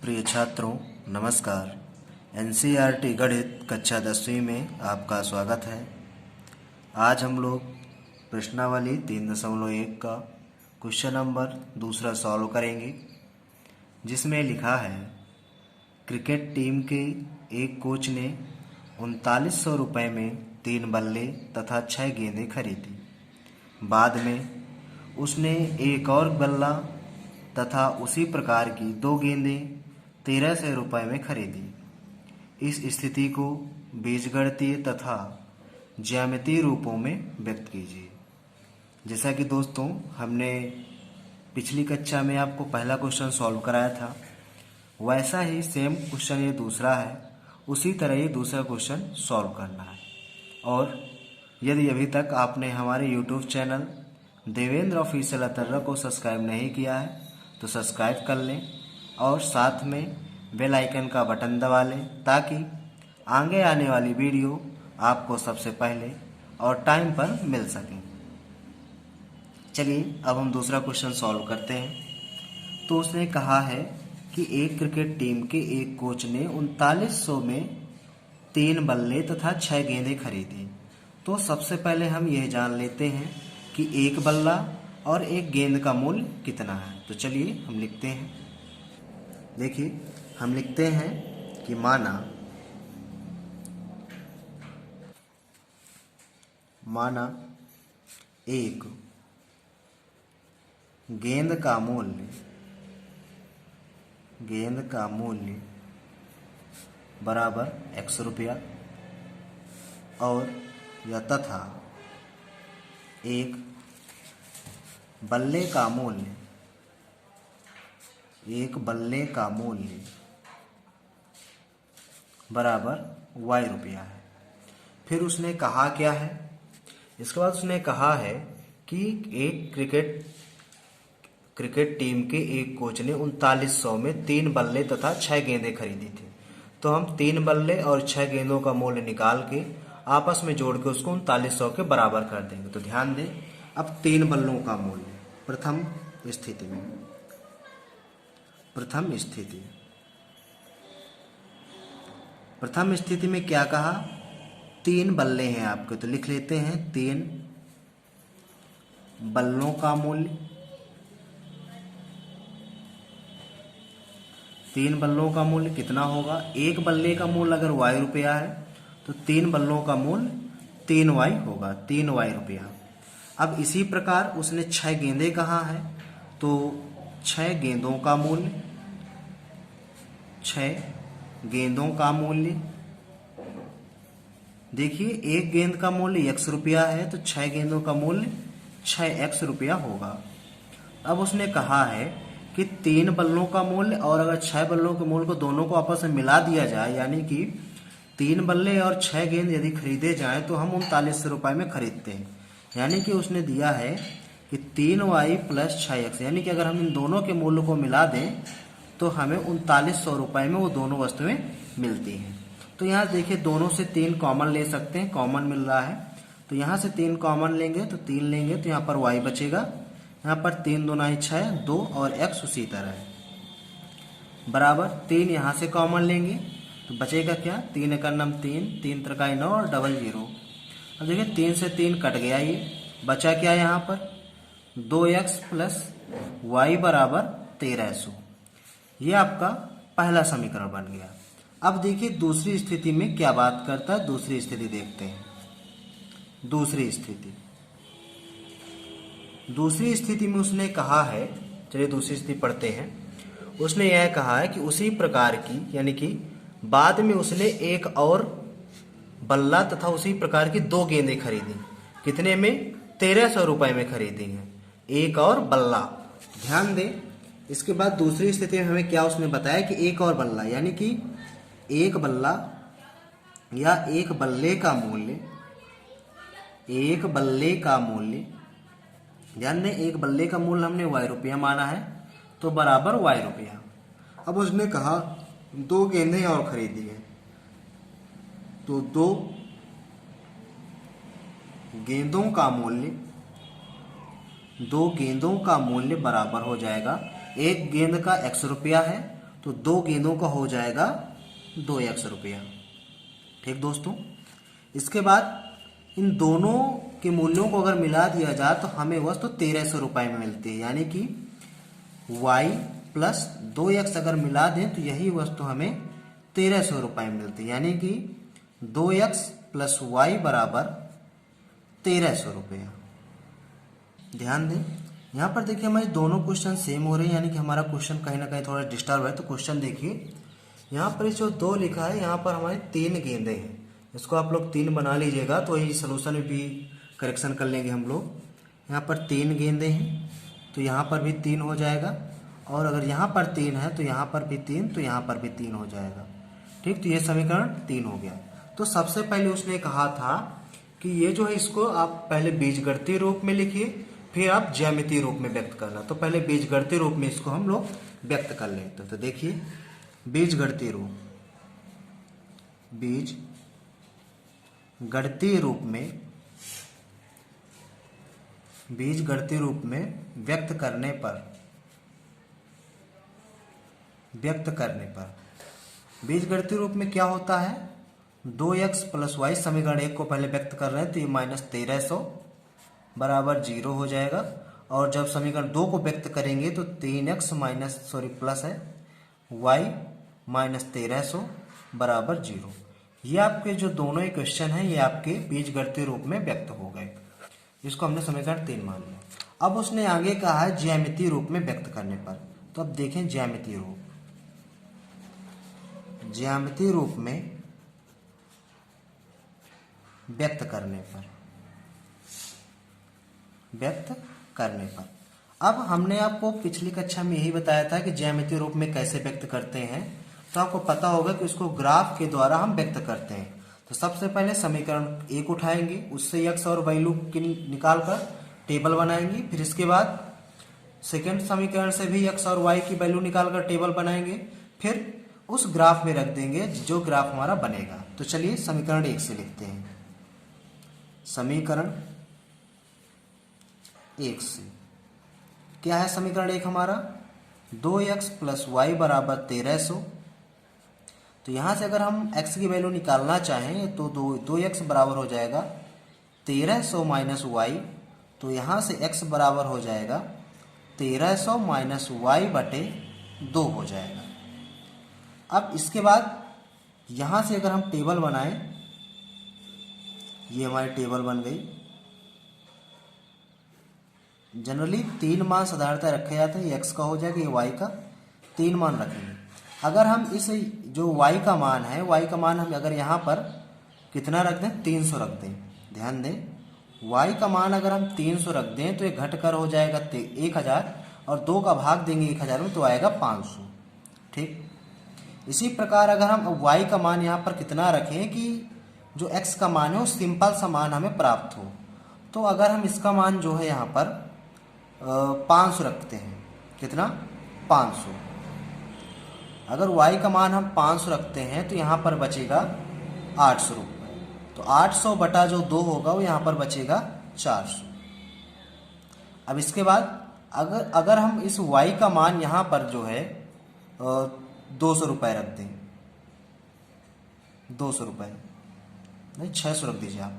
प्रिय छात्रों, नमस्कार। एनसीईआरटी गणित कक्षा 10वीं में आपका स्वागत है। आज हम लोग प्रश्नावली 3.1 का क्वेश्चन नंबर 2 सॉल्व करेंगे, जिसमें लिखा है क्रिकेट टीम के एक कोच ने 3900 रुपये में 3 बल्ले तथा 6 गेंदें खरीदी। बाद में उसने एक और बल्ला तथा उसी प्रकार की 2 गेंदें 1300 रुपये में खरीदी। इस स्थिति को बीजगणितीय तथा ज्यामितीय रूपों में व्यक्त कीजिए। जैसा कि दोस्तों हमने पिछली कक्षा में आपको पहला क्वेश्चन सॉल्व कराया था, वैसा ही सेम क्वेश्चन ये दूसरा है, उसी तरह ये दूसरा क्वेश्चन सॉल्व करना है। और यदि अभी तक आपने हमारे YouTube channel Devendra official Atarra को सब्सक्राइब नहीं किया है तो सब्सक्राइब कर लें और साथ में बेल आइकन का बटन दबा लें, ताकि आगे आने वाली वीडियो आपको सबसे पहले और टाइम पर मिल सके। चलिए अब हम दूसरा क्वेश्चन सॉल्व करते हैं। तो उसने कहा है कि एक क्रिकेट टीम के एक कोच ने 3900 में 3 बल्ले तथा 6 गेंदें खरीदी। तो सबसे पहले हम यह जान लेते हैं कि एक बल्ला और एक गेंद का मूल्य कितना है। तो चलिए हम लिखते हैं। देखिए हम लिखते हैं कि माना एक गेंद का मूल्य बराबर x रुपया और या तथा एक बल्ले का मूल्य बराबर y रुपया है। फिर उसने कहा क्या है, इसके बाद उसने कहा है कि एक क्रिकेट टीम के एक कोच ने 3900 में 3 बल्ले तथा 6 गेंदें खरीदी थी। तो हम 3 बल्ले और 6 गेंदों का मूल्य निकाल के आपस में जोड़ के उसको 3900 के बराबर कर देंगे। तो ध्यान दें, अब 3 बल्लों का मूल्य प्रथम स्थिति में क्या कहा, 3 बल्ले हैं आपके, तो लिख लेते हैं 3 बल्लों का मूल्य। 3 बल्लों का मूल्य कितना होगा, एक बल्ले का मूल्य अगर y रुपया है तो 3 बल्लों का मूल्य 3y होगा, 3y रुपया। अब इसी प्रकार उसने 6 गेंदें कहा है, तो 6 गेंदों का मूल्य देखिए, एक गेंद का मूल्य x रुपया है तो 6 गेंदों का मूल्य 6x रुपया होगा। अब उसने कहा है कि 3 बल्लों का मूल्य और अगर 6 बल्लों के मूल्य को दोनों को आपस में मिला दिया जाए, यानी कि 3 बल्ले और 6 गेंद यदि खरीदे जाएं तो हम 3900 रुपये में खरीदते हैं। यानी कि उसने दिया है कि 3y + 6x, यानी कि अगर हम इन दोनों के मूल्य को मिला दें तो हमें 3900 रुपये में वो दोनों वस्तुएं मिलती हैं। तो यहाँ देखिए, दोनों से 3 कॉमन ले सकते हैं, कॉमन मिल रहा है, तो यहाँ से 3 कॉमन लेंगे तो 3 लेंगे तो यहाँ पर y बचेगा। यहाँ पर 3 दूना 6, 2 और x उसी तरह है बराबर 3। यहाँ से कॉमन लेंगे तो बचेगा क्या, 3 एका नम 3, 3 त्रिकाई 9 और डबल 0। अब देखिए 3 से 3 कट गया, ये बचा क्या यहाँ पर 2x + y बराबर 1300। ये आपका पहला समीकरण बन गया। अब देखिए दूसरी स्थिति में क्या बात करता है, दूसरी स्थिति देखते हैं। दूसरी स्थिति में उसने कहा है, चलिए दूसरी स्थिति पढ़ते हैं। उसने यह कहा है कि उसी प्रकार की, यानी कि बाद में उसने एक और बल्ला तथा उसी प्रकार की 2 गेंदें खरीदी। कितने में, 1300 रुपये में खरीदी हैं, एक और बल्ला। ध्यान दें, इसके बाद दूसरी स्थिति में हमें क्या उसने बताया कि एक और बल्ला, यानी कि एक बल्ला या एक बल्ले का मूल्य ध्यान दें, एक बल्ले का मूल्य हमने y रुपया माना है तो बराबर y रुपया। अब उसने कहा 2 गेंदें और खरीदी है, तो 2 गेंदों का मूल्य बराबर हो जाएगा, एक गेंद का x रुपया है तो 2 गेंदों का हो जाएगा 2x रुपया। ठीक दोस्तों, इसके बाद इन दोनों के मूल्यों को अगर मिला दिया जाए तो हमें वस्तु 1300 रुपये में मिलती है, यानी कि y प्लस 2x अगर मिला दें तो यही वस्तु हमें 1300 रुपये में मिलती है, यानी कि 2x प्लस वाई बराबर 1300 रुपया। ध्यान दें, यहाँ पर देखिए हमारे दोनों क्वेश्चन सेम हो रहे हैं, यानी कि हमारा क्वेश्चन कहीं ना कहीं थोड़ा डिस्टर्ब है। तो क्वेश्चन देखिए, यहाँ पर जो 2 लिखा है, यहाँ पर हमारे 3 गेंदे हैं। इसको आप लोग 3 बना लीजिएगा तो यही सोल्यूशन में भी करेक्शन कर लेंगे हम लोग। यहाँ पर 3 गेंदे हैं तो यहाँ पर भी 3 हो जाएगा, और अगर यहाँ पर 3 है तो यहाँ पर भी 3, तो यहाँ पर भी 3 हो जाएगा। ठीक, तो ये समीकरण 3 हो गया। तो सबसे पहले उसने कहा था कि ये जो है इसको आप पहले बीजगणितीय रूप में लिखिए, फिर आप ज्यामितीय रूप में व्यक्त करना। तो पहले बीजगणितीय रूप में इसको हम लोग व्यक्त कर लेते हैं। तो देखिए बीजगणितीय रूप, बीजगणितीय रूप में व्यक्त करने पर बीजगणितीय रूप में क्या होता है, 2x प्लस वाई, समीकरण 1 को पहले व्यक्त कर रहे हैं तो ये -1300 बराबर 0 हो जाएगा। और जब समीकरण 2 को व्यक्त करेंगे तो 3x प्लस है y -1300 बराबर 0। ये आपके जो दोनों इक्वेशन हैं ये आपके बीजगणितीय रूप में व्यक्त हो गए। इसको हमने समीकरण 3 मान लिया। अब उसने आगे कहा है ज्यामितीय रूप में व्यक्त करने पर। तो अब देखें ज्यामितीय रूप में व्यक्त करने पर अब हमने आपको पिछली कक्षा में यही बताया था कि ज्यामितीय रूप में कैसे व्यक्त करते हैं। तो आपको पता होगा कि उसको ग्राफ के द्वारा हम व्यक्त करते हैं। तो सबसे पहले समीकरण 1 उठाएंगे, उससे x और वैल्यू निकाल कर टेबल बनाएंगे। फिर इसके बाद सेकेंड समीकरण से भी x और y की वैल्यू निकाल कर टेबल बनाएंगे, फिर उस ग्राफ में रख देंगे जो ग्राफ हमारा बनेगा। तो चलिए समीकरण 1 से लिखते हैं। समीकरण 1 से क्या है, समीकरण 1 हमारा 2x प्लस वाई बराबर 1300। तो यहाँ से अगर हम x की वैल्यू निकालना चाहें तो 2x बराबर हो जाएगा 1300 माइनस वाई। तो यहाँ से x बराबर हो जाएगा 1300 माइनस वाई बटे 2 हो जाएगा। अब इसके बाद यहाँ से अगर हम टेबल बनाएं, ये हमारी टेबल बन गई। जनरली 3 मान साधारणतः रखे जाते हैं, ये x का हो जाएगा, ये y का 3 मान रखेंगे। अगर हम इस जो y का मान है, y का मान हम अगर यहाँ पर कितना रख दें, 300 रख दें। ध्यान दें, y का मान अगर हम 300 रख दें तो ये घट कर हो जाएगा 1000, और 2 का भाग देंगे 1000 में तो आएगा 500। ठीक, इसी प्रकार अगर हम y का मान यहाँ पर कितना रखें कि जो x का मान है वो सिंपल सा मान हमें प्राप्त हो, तो अगर हम इसका मान जो है यहाँ पर 500 रखते हैं, कितना 500। अगर y का मान हम 500 रखते हैं तो यहाँ पर बचेगा 800 रुपये। तो 800 बटा जो 2 होगा वो यहाँ पर बचेगा 400। अब इसके बाद अगर हम इस y का मान यहाँ पर जो है 200 रुपये रख दें, 200 रुपये नहीं 600 रख दीजिए आप।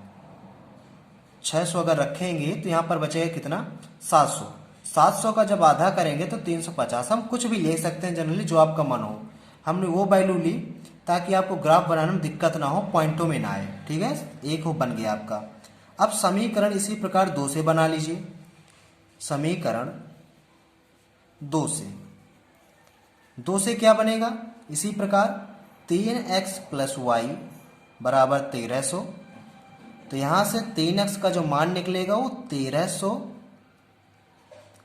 600 अगर रखेंगे तो यहाँ पर बचेगा कितना, 700। 700 का जब आधा करेंगे तो 350। हम कुछ भी ले सकते हैं जनरली, जो आपका मन हो। हमने वो वैल्यू ली ताकि आपको ग्राफ बनाने में दिक्कत ना हो, पॉइंटों में ना आए। ठीक है, एक हो बन गया आपका। अब समीकरण इसी प्रकार 2 से बना लीजिए। समीकरण 2 से क्या बनेगा, इसी प्रकार 3x प्लस वाई बराबर 1300। तो यहाँ से 3x का जो मान निकलेगा वो 1300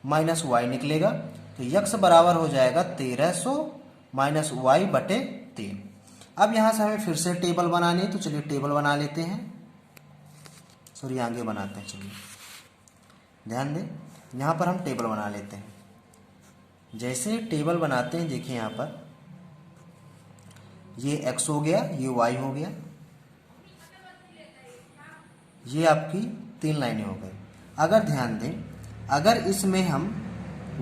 माइनस वाई निकलेगा। तो x बराबर हो जाएगा 1300 माइनस वाई बटे 3। अब यहाँ से हमें फिर से टेबल बनानी है, तो चलिए टेबल बना लेते हैं। सॉरी, आगे बनाते हैं। चलिए ध्यान दें, यहाँ पर हम टेबल बना लेते हैं। जैसे टेबल बनाते हैं, देखिए यहाँ पर ये x हो गया, ये y हो गया, ये आपकी 3 लाइनें हो गई। अगर ध्यान दें, अगर इसमें हम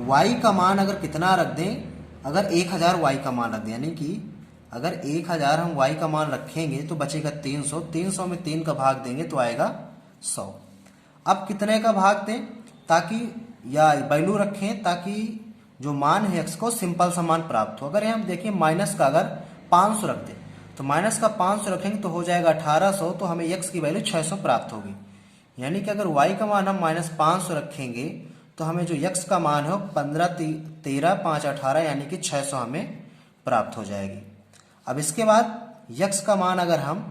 y का मान अगर कितना रख दें अगर 1000 वाई का मान रख दें, यानी कि अगर 1000 हम वाई का मान रखेंगे तो बचेगा 300, 300 में 3 का भाग देंगे तो आएगा 100। अब कितने का भाग दें ताकि, या वैल्यू रखें ताकि जो मान है एक्स को सिंपल सा मान प्राप्त हो। अगर हम देखिए माइनस का अगर 500 रख दें तो माइनस का 500 रखेंगे तो हो जाएगा 1800, तो हमें एक्स की वैल्यू 600 प्राप्त होगी। यानी कि अगर वाई का मान हम -500 रखेंगे तो हमें जो यक्स का मान है 15 13 5 18 यानी कि 600 हमें प्राप्त हो जाएगी। अब इसके बाद यक्स का मान अगर हम,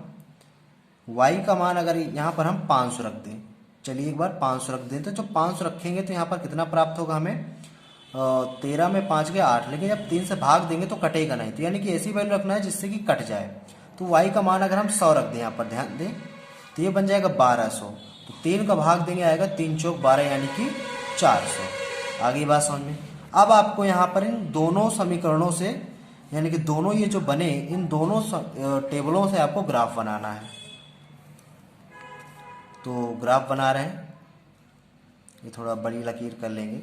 वाई का मान अगर यहाँ पर हम 500 रख दें, चलिए एक बार 500 रख दें, तो जो 500 रखेंगे तो यहाँ पर कितना प्राप्त होगा हमें, 13 में 5 गए 8, लेकिन जब 3 से भाग देंगे तो कटेगा नहीं, तो यानी कि ऐसी वैल्यू रखना है जिससे कि कट जाए। तो वाई का मान अगर हम 100 रख दें, यहाँ पर ध्यान दें, तो ये बन जाएगा 1200, तो 3 का भाग देंगे आएगा 3 चौक 12 यानी कि 400। आगे बात समझ में। अब आपको यहाँ पर इन दोनों समीकरणों से, यानी कि दोनों ये जो बने इन दोनों टेबलों से आपको ग्राफ बनाना है। तो ग्राफ बना रहे हैं, ये थोड़ा बड़ी लकीर कर लेंगे।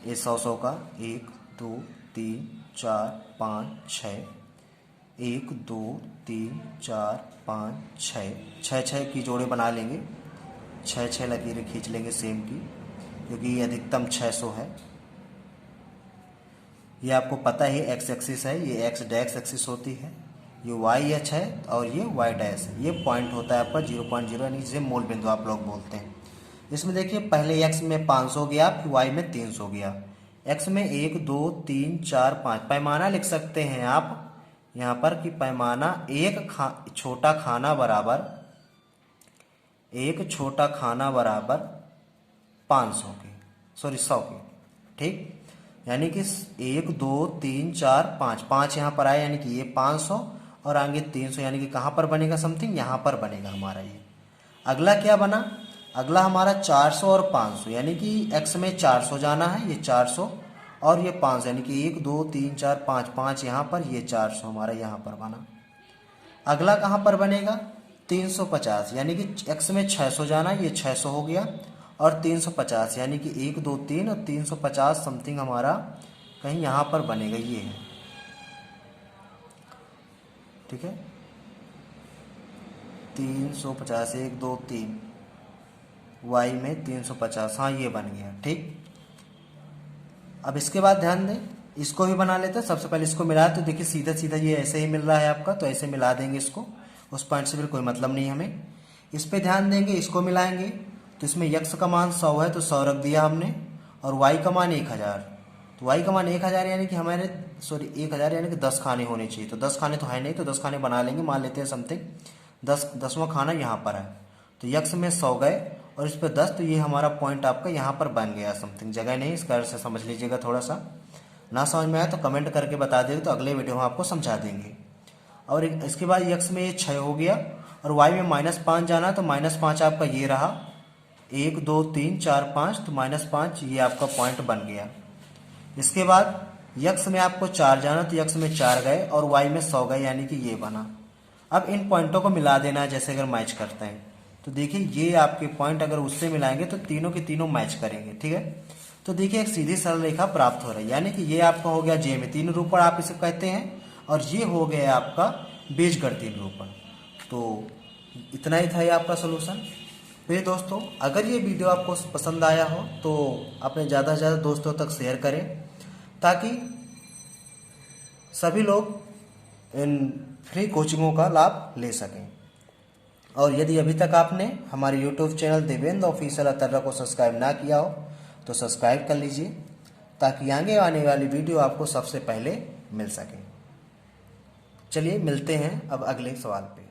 ये 100 का 1 2 3 4 5 6, 1 2 3 4 5 6, 6 की जोड़े बना लेंगे, 6 लकीरें खींच लेंगे सेम की, क्योंकि ये अधिकतम 600 है। ये आपको पता है एक्स एक्सिस है, ये एक्स डैश एक्सिस होती है, ये वाई एच है और ये वाई डैश है। ये पॉइंट होता है आपका 0.0, यानी जिसे मूल बिंदु आप लोग बोलते हैं। इसमें देखिए पहले एक्स में 500 गया, फिर वाई में 300 गया। एक्स में 1 2 3 4 5 पैमाना लिख सकते हैं आप यहाँ पर कि पैमाना एक छोटा खाना बराबर 500 के, सॉरी 100 के, ठीक। यानी कि 1 2 3 4 5, 5 यहाँ पर आए, यानी कि ये 500 और आगे 300, यानी कि कहाँ पर बनेगा समथिंग, यहाँ पर बनेगा हमारा ये। अगला क्या बना, अगला हमारा 400 और 500, यानी कि x में 400 जाना है, ये 400 और ये 500, यानी कि 1 2 3 4 5, 5 यहाँ पर, ये 400 हमारा यहाँ पर बना। अगला कहाँ पर बनेगा 350, यानी कि x में 600 जाना, ये 600 हो गया, और 350 यानी कि 1 2 3 और 350 समथिंग हमारा कहीं यहाँ पर बनेगा, ये है, ठीक है। 350 1 2 3, वाई में 350, हाँ ये बन गया, ठीक। अब इसके बाद ध्यान दें, इसको भी बना लेते हैं। सबसे पहले इसको मिलाए तो देखिए सीधा सीधा ये ऐसे ही मिल रहा है आपका, तो ऐसे मिला देंगे इसको, उस पॉइंट से फिर कोई मतलब नहीं हमें। इस पे ध्यान देंगे, इसको मिलाएंगे तो इसमें यक्स का मान 100 है तो 100 रख दिया हमने, और वाई का मान 1000, तो वाई का मान 1000 यानी कि हमारे 1000 यानी कि 10 खाने होने चाहिए, तो 10 खाने तो है नहीं, तो 10 खाने बना लेंगे, मान लेते हैं समथिंग 10वां खाना यहाँ पर है, तो यक्स में 100 गए और इस पर 10, तो ये हमारा पॉइंट आपका यहाँ पर बन गया समथिंग, जगह नहीं, इस कारण से समझ लीजिएगा। थोड़ा सा ना समझ में आया तो कमेंट करके बता देंगे, तो अगले वीडियो में आपको समझा देंगे। और इसके बाद यक्स में ये 6 हो गया और वाई में -5 जाना, तो -5 आपका ये रहा, 1 2 3 4 5, तो -5 ये आपका पॉइंट बन गया। इसके बाद यक्स में आपको 4 जाना, तो यक्स में 4 गए और वाई में 100 गए, यानी कि ये बना। अब इन पॉइंटों को मिला देना है, जैसे अगर मैच करते हैं तो देखिए ये आपके पॉइंट अगर उससे मिलाएंगे तो तीनों के तीनों मैच करेंगे, ठीक है। तो देखिए एक सीधी सरल रेखा प्राप्त हो रही है, यानी कि ये आपका हो गया ज्यामितीय निरूपण आप इसे कहते हैं, और ये हो गया आपका बीजगणितीय निरूपण। तो इतना ही था ये आपका सोल्यूशन। फिर दोस्तों अगर ये वीडियो आपको पसंद आया हो तो अपने ज़्यादा से ज़्यादा दोस्तों तक शेयर करें, ताकि सभी लोग इन फ्री कोचिंगों का लाभ ले सकें। और यदि अभी तक आपने हमारे YouTube channel Devendra official Atarra को सब्सक्राइब ना किया हो तो सब्सक्राइब कर लीजिए, ताकि आगे आने वाली वीडियो आपको सबसे पहले मिल सके। चलिए मिलते हैं अब अगले सवाल पे।